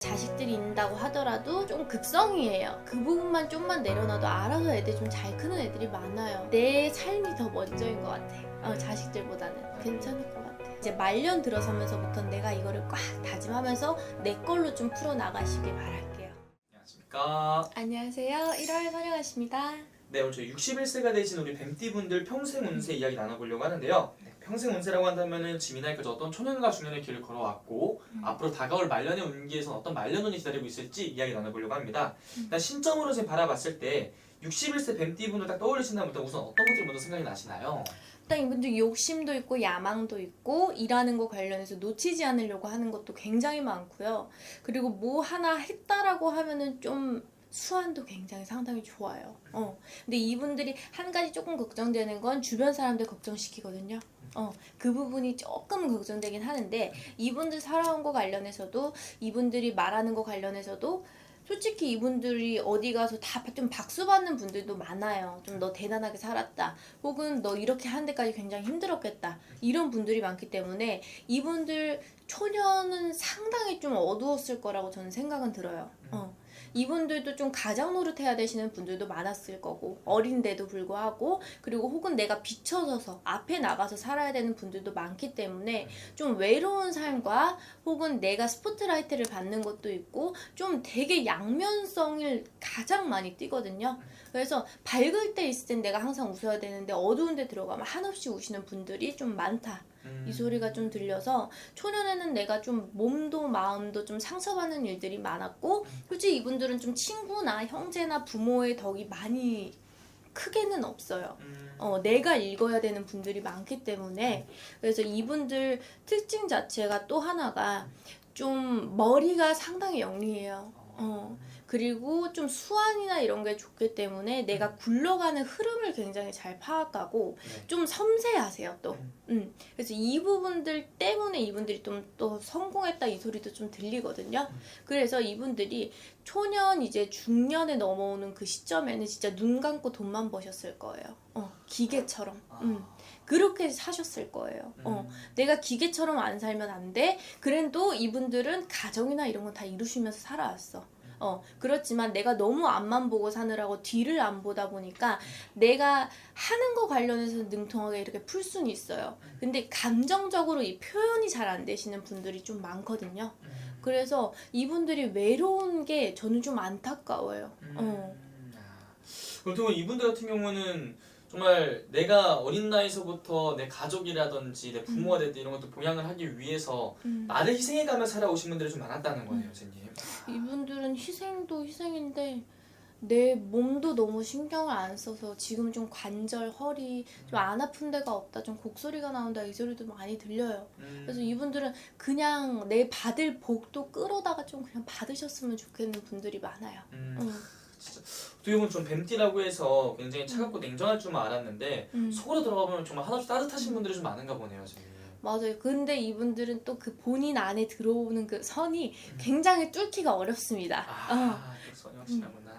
자식들이 있는다고 하더라도 좀 극성이에요. 그 부분만 좀만 내려놔도 알아서 애들이 좀 잘 크는 애들이 많아요. 내 삶이 더 먼저인 것 같아. 자식들보다는 괜찮을 것 같아. 이제 말년 들어서면서부터 내가 이거를 꽉 다짐하면서 내 걸로 좀 풀어나가시길 바랄게요. 안녕하십니까. 안녕하세요. 1월 선영아씨입니다. 네, 오늘 저희 61세가 되신 우리 뱀띠분들 평생 운세 이야기 나눠보려고 하는데요. 평생 운세라고 한다면은 지민아이까지 어떤 초년과 중년의 길을 걸어왔고 앞으로 다가올 말년의 운기에선 어떤 말년운이 기다리고 있을지 이야기 나눠보려고 합니다. 일단 신점으로 지금 바라봤을 때 61세 뱀띠분들 딱 떠올리신다면 우선 어떤 것들이 먼저 생각이 나시나요? 일단 이분들 욕심도 있고 야망도 있고 일하는 거 관련해서 놓치지 않으려고 하는 것도 굉장히 많고요. 그리고 뭐 하나 했다라고 하면은 좀 수완도 굉장히 상당히 좋아요. 근데 이분들이 한 가지 조금 걱정되는 건 주변 사람들 걱정시키거든요. 그 부분이 조금 걱정되긴 하는데 이분들 살아온 거 관련해서도 이분들이 말하는 거 관련해서도 솔직히 이분들이 어디 가서 다 좀 박수 받는 분들도 많아요. 좀 너 대단하게 살았다. 혹은 너 이렇게 하는 데까지 굉장히 힘들었겠다. 이런 분들이 많기 때문에 이분들 초년은 상당히 좀 어두웠을 거라고 저는 생각은 들어요. 이분들도 좀 가장 노릇해야 되시는 분들도 많았을 거고 어린데도 불구하고 그리고 혹은 내가 비춰서서 앞에 나가서 살아야 되는 분들도 많기 때문에 좀 외로운 삶과 혹은 내가 스포트라이트를 받는 것도 있고 좀 되게 양면성을 가장 많이 띠거든요. 그래서 밝을 때 있을 땐 내가 항상 웃어야 되는데 어두운 데 들어가면 한없이 우시는 분들이 좀 많다. 이 소리가 좀 들려서 초년에는 내가 좀 몸도 마음도 좀 상처받는 일들이 많았고 솔직히 이분들은 좀 친구나 형제나 부모의 덕이 많이 크게는 없어요. 내가 읽어야 되는 분들이 많기 때문에 그래서 이분들 특징 자체가 또 하나가 좀 머리가 상당히 영리해요. 그리고 좀 수완이나 이런 게 좋기 때문에 내가 굴러가는 흐름을 굉장히 잘 파악하고 좀 섬세하세요 또. 그래서 이 부분들 때문에 이분들이 좀 또 성공했다 이 소리도 좀 들리거든요. 그래서 이분들이 초년 이제 중년에 넘어오는 그 시점에는 진짜 눈 감고 돈만 버셨을 거예요. 기계처럼. 그렇게 사셨을 거예요. 내가 기계처럼 안 살면 안 돼. 그래도 이분들은 가정이나 이런 건 다 이루시면서 살아왔어. 그렇지만 내가 너무 앞만 보고 사느라고 뒤를 안 보다 보니까 내가 하는 거 관련해서 능통하게 이렇게 풀 수는 있어요. 근데 감정적으로 이 표현이 잘 안 되시는 분들이 좀 많거든요. 그래서 이분들이 외로운 게 저는 좀 안타까워요. 그렇다면 이분들 같은 경우는 정말 내가 어린 나이서부터 내 가족이라든지 내 부모가 됐든 이런 것도 봉양을 하기 위해서 나를 희생해가며 살아오신 분들이 좀 많았다는 거네요, 선생님. 이분들은 희생도 희생인데 내 몸도 너무 신경을 안 써서 지금 좀 관절, 허리 좀 안 아픈 데가 없다, 좀 곡소리가 나온다 이 소리도 많이 들려요. 그래서 이분들은 그냥 내 받을 복도 끌어다가 좀 그냥 받으셨으면 좋겠는 분들이 많아요. 진짜 어떻게 보면 좀 뱀띠라고 해서 굉장히 차갑고 냉정할 줄만 알았는데 속으로 들어가보면 정말 한없이 따뜻하신 분들이 좀 많은가 보네요, 선생님. 맞아요. 근데 이분들은 또 그 본인 안에 들어오는 그 선이 굉장히 뚫기가 어렵습니다. 그 선이 확실하구나.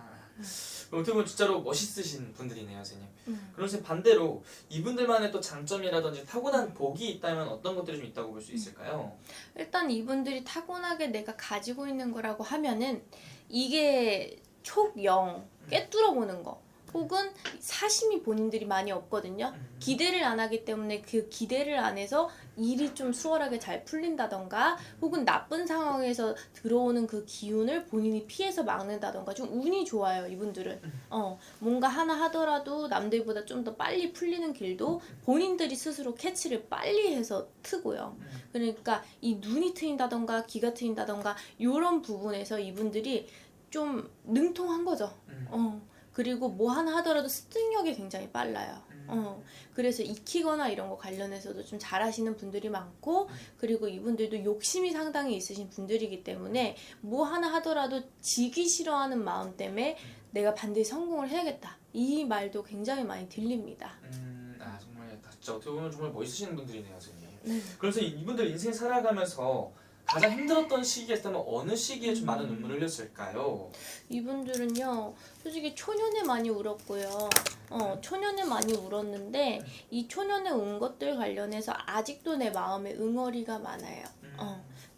어떻게 보면 진짜로 멋있으신 분들이네요, 선생님. 그러면 반대로 이분들만의 또 장점이라든지 타고난 복이 있다면 어떤 것들이 좀 있다고 볼 수 있을까요? 일단 이분들이 타고나게 내가 가지고 있는 거라고 하면은 이게 촉영, 꿰뚫어 보는 거 혹은 사심이 본인들이 많이 없거든요. 기대를 안 하기 때문에 그 기대를 안 해서 일이 좀 수월하게 잘 풀린다던가 혹은 나쁜 상황에서 들어오는 그 기운을 본인이 피해서 막는다던가 좀 운이 좋아요, 이분들은. 뭔가 하나 하더라도 남들보다 좀 더 빨리 풀리는 길도 본인들이 스스로 캐치를 빨리 해서 트고요. 그러니까 이 눈이 트인다던가 귀가 트인다던가 이런 부분에서 이분들이 좀 능통한 거죠. 그리고 뭐 하나 하더라도 습득력이 굉장히 빨라요. 그래서 익히거나 이런 거 관련해서도 좀 잘하시는 분들이 많고 그리고 이분들도 욕심이 상당히 있으신 분들이기 때문에 뭐 하나 하더라도 지기 싫어하는 마음 때문에 내가 반드시 성공을 해야겠다. 이 말도 굉장히 많이 들립니다. 정말 진짜 어떻게 보면 정말 멋있으신 분들이네요, 선생님. 그래서 이분들 인생 살아가면서 가장 힘들었던 시기가 있다면 어느 시기에 좀 많은 눈물을 흘렸을까요? 이분들은요 솔직히 초년에 많이 울었고요. 초년에 많이 울었는데 이 초년에 운 것들 관련해서 아직도 내 마음에 응어리가 많아요.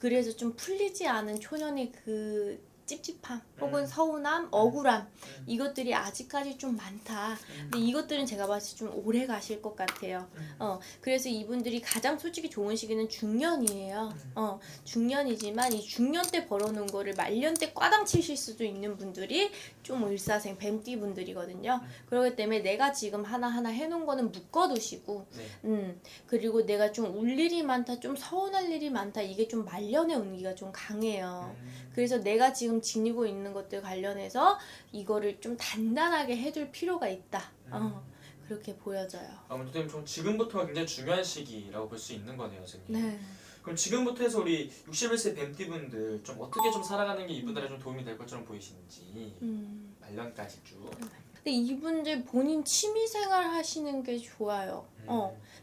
그래서 좀 풀리지 않은 초년의 그 찝찝함 혹은 서운함, 억울함 이것들이 아직까지 좀 많다. 근데 이것들은 제가 봤을 때 좀 오래 가실 것 같아요. 그래서 이분들이 가장 솔직히 좋은 시기는 중년이에요. 중년이지만 이 중년 때 벌어놓은 거를 말년 때 꽈당 치실 수도 있는 분들이 좀 을사생 뱀띠 분들이거든요. 그렇기 때문에 내가 지금 하나하나 해놓은 거는 묶어두시고 네. 그리고 내가 좀 울 일이 많다, 좀 서운할 일이 많다, 이게 좀 말년의 운기가 좀 강해요. 그래서 내가 지금 지니고 있는 것들 관련해서 이거를 좀 단단하게 해둘 필요가 있다. 그렇게 보여져요. 아무튼 좀 지금부터가 굉장히 중요한 시기라고 볼 수 있는 거네요, 선생님. 네. 그럼 지금부터 해서 우리 61세 뱀띠분들 좀 어떻게 좀 살아가는 게 이분들에 좀 도움이 될 것처럼 보이시는지 말년까지 쭉. 근데 이분들 본인 취미생활 하시는 게 좋아요.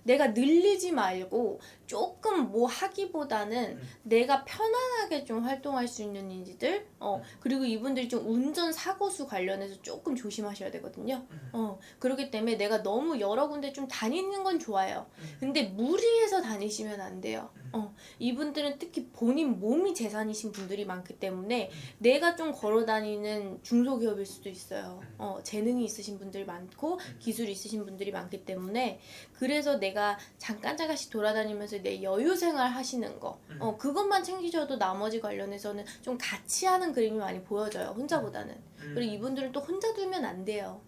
내가 늘리지 말고 조금 뭐 하기보다는 내가 편안하게 좀 활동할 수 있는 일들. 그리고 이분들이 좀 운전 사고수 관련해서 조금 조심하셔야 되거든요. 그렇기 때문에 내가 너무 여러 군데 좀 다니는 건 좋아요. 근데 무리해서 다니시면 안 돼요. 이분들은 특히 본인 몸이 재산이신 분들이 많기 때문에 내가 좀 걸어 다니는 중소기업일 수도 있어요. 재능이 있으신 분들이 많고 기술이 있으신 분들이 많기 때문에 그래서 내가 잠깐씩 돌아다니면서 내 여유 생활 하시는 거 그것만 챙기셔도 나머지 관련해서는 좀 같이 하는 그림이 많이 보여져요. 혼자보다는. 그리고 이분들은 또 혼자 두면 안 돼요.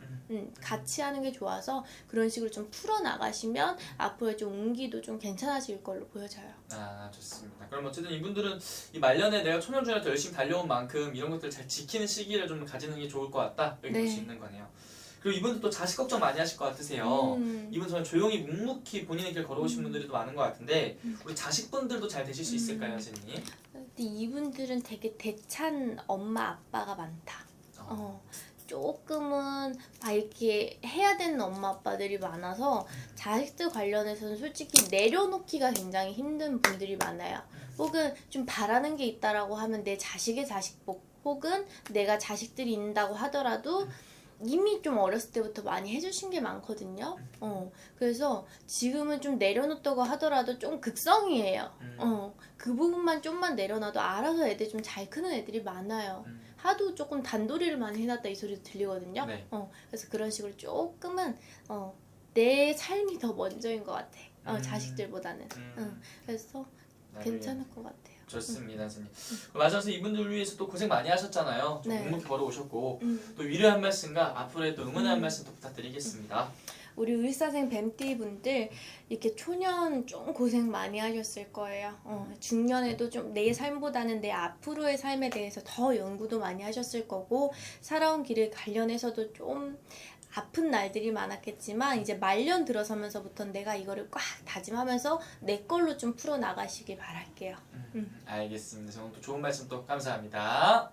같이 하는 게 좋아서 그런 식으로 좀 풀어나가시면 앞으로 좀 운기도 좀 괜찮아질 걸로 보여져요. 아, 좋습니다. 그럼 어쨌든 이분들은 이 말년에 내가 초년중에도 열심히 달려온 만큼 이런 것들을 잘 지키는 시기를 좀 가지는 게 좋을 것 같다. 여기 볼 수 있는 거네요. 그리고 이분들 또 자식 걱정 많이 하실 것 같으세요. 이분 정말 조용히 묵묵히 본인의 길 걸어오신 분들이 또 많은 것 같은데 우리 자식분들도 잘 되실 수 있을까요, 선생님? 근데 이분들은 되게 대찬 엄마 아빠가 많다. 조금은 이렇게 해야 되는 엄마 아빠들이 많아서 자식들 관련해서는 솔직히 내려놓기가 굉장히 힘든 분들이 많아요. 혹은 좀 바라는 게 있다라고 하면 내 자식의 자식복 혹은 내가 자식들이 있다고 하더라도 이미 좀 어렸을 때부터 많이 해주신 게 많거든요. 그래서 지금은 좀 내려놓다고 하더라도 좀 극성이에요. 그 부분만 좀만 내려놔도 알아서 애들 좀 잘 크는 애들이 많아요. 하도 조금 단도리를 많이 해놨다 이 소리도 들리거든요. 네. 그래서 그런 식으로 조금은 내 삶이 더 먼저인 것 같아. 자식들보다는. 그래서 괜찮을 것 같아요. 좋습니다, 선생님. 맞아서 이분들 위해서 또 고생 많이 하셨잖아요. 좀 네. 묵묵히 걸어오셨고 또 위로의 한 말씀과 앞으로의 또 응원의 한 말씀 또 부탁드리겠습니다. 우리 을사생 뱀띠 분들 이렇게 초년 좀 고생 많이 하셨을 거예요. 중년에도 좀 내 삶보다는 내 앞으로의 삶에 대해서 더 연구도 많이 하셨을 거고 살아온 길에 관련해서도 좀 아픈 날들이 많았겠지만 이제 말년 들어서면서부터 내가 이거를 꽉 다짐하면서 내 걸로 좀 풀어나가시길 바랄게요. 알겠습니다. 저는 또 좋은 말씀 또 감사합니다.